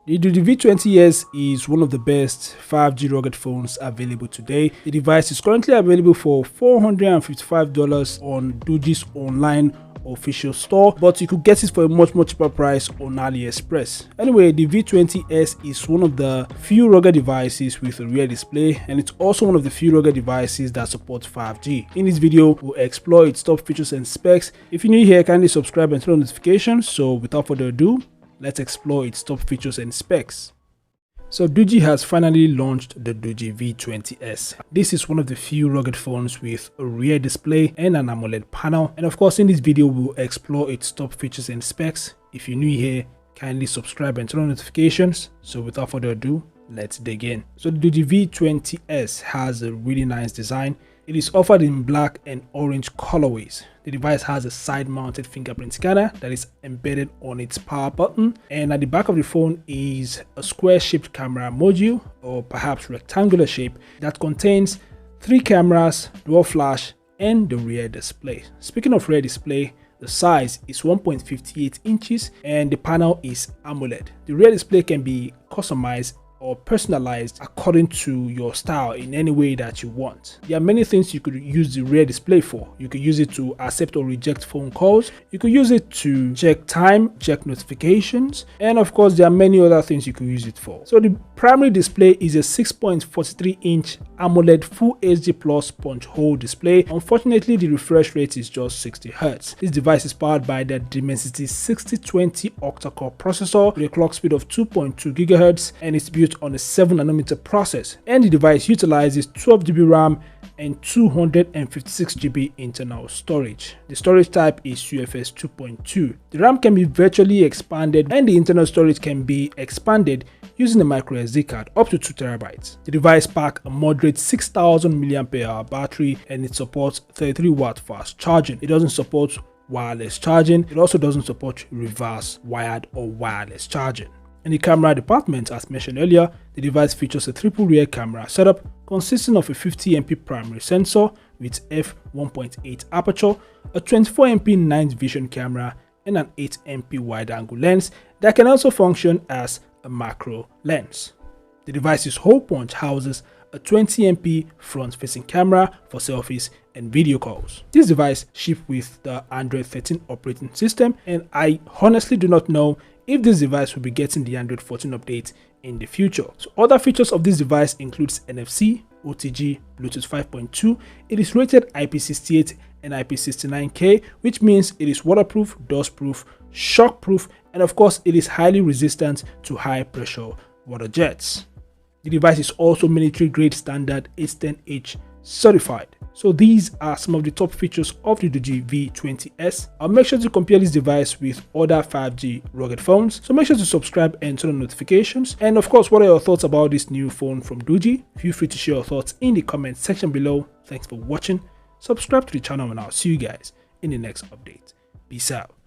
The Doogee V20S is one of the best 5G rugged phones available today. The device is currently available for $455 on Doogee's online official store, but you could get it for a much cheaper price on AliExpress. Anyway, the V20S is one of the few rugged devices with a rear display, and it's also one of the few rugged devices that support 5G. In this video, we'll explore its top features and specs. If you're new here, kindly subscribe and turn on notifications. So without further ado, let's explore its top features and specs. So Doogee has finally launched the Doogee V20S. This is one of the few rugged phones with a rear display and an AMOLED panel. And of course, in this video, we'll explore its top features and specs. If you're new here, kindly subscribe and turn on notifications. So without further ado, let's dig in. So the Doogee V20S has a really nice design. It is offered in black and orange colorways. The device has a side-mounted fingerprint scanner that is embedded on its power button, and at the back of the phone is a square-shaped camera module, or perhaps rectangular shape, that contains 3 cameras, dual flash, and the rear display. Speaking of rear display, the size is 1.58 inches and the panel is AMOLED. The rear display can be customized or personalized according to your style in any way that you want. There are many things you could use the rear display for. You could use it to accept or reject phone calls. You could use it to check time, check notifications, and of course there are many other things you could use it for. So the primary display is a 6.43-inch AMOLED Full HD Plus punch hole display. Unfortunately, the refresh rate is just 60 Hz. This device is powered by the Dimensity 6020 octa-core processor with a clock speed of 2.2 GHz, and it's built on a 7nm process, and the device utilizes 12GB RAM and 256GB internal storage. The storage type is UFS 2.2. The RAM can be virtually expanded and the internal storage can be expanded using a microSD card up to 2TB. The device packs a moderate 6000 mAh battery and it supports 33W fast charging. It doesn't support wireless charging. It also doesn't support reverse wired or wireless charging. In the camera department, as mentioned earlier, the device features a triple rear camera setup consisting of a 50MP primary sensor with f1.8 aperture, a 24MP night vision camera, and an 8MP wide-angle lens that can also function as a macro lens. The device's hole punch houses a 20MP front-facing camera for selfies and video calls. This device ships with the Android 13 operating system, and I honestly do not know if this device will be getting the Android 14 update in the future. So other features of this device includes NFC, OTG, Bluetooth 5.2. It is rated IP68 and IP69K, which means it is waterproof, dustproof, shockproof, and of course it is highly resistant to high pressure water jets. The device is also military grade standard 810H certified. So these are some of the top features of the Doogee V20S. I'll make sure to compare this device with other 5G rugged phones. So make sure to subscribe and turn on notifications. And of course, what are your thoughts about this new phone from Doogee? Feel free to share your thoughts in the comment section below. Thanks for watching. Subscribe to the channel and I'll see you guys in the next update. Peace out.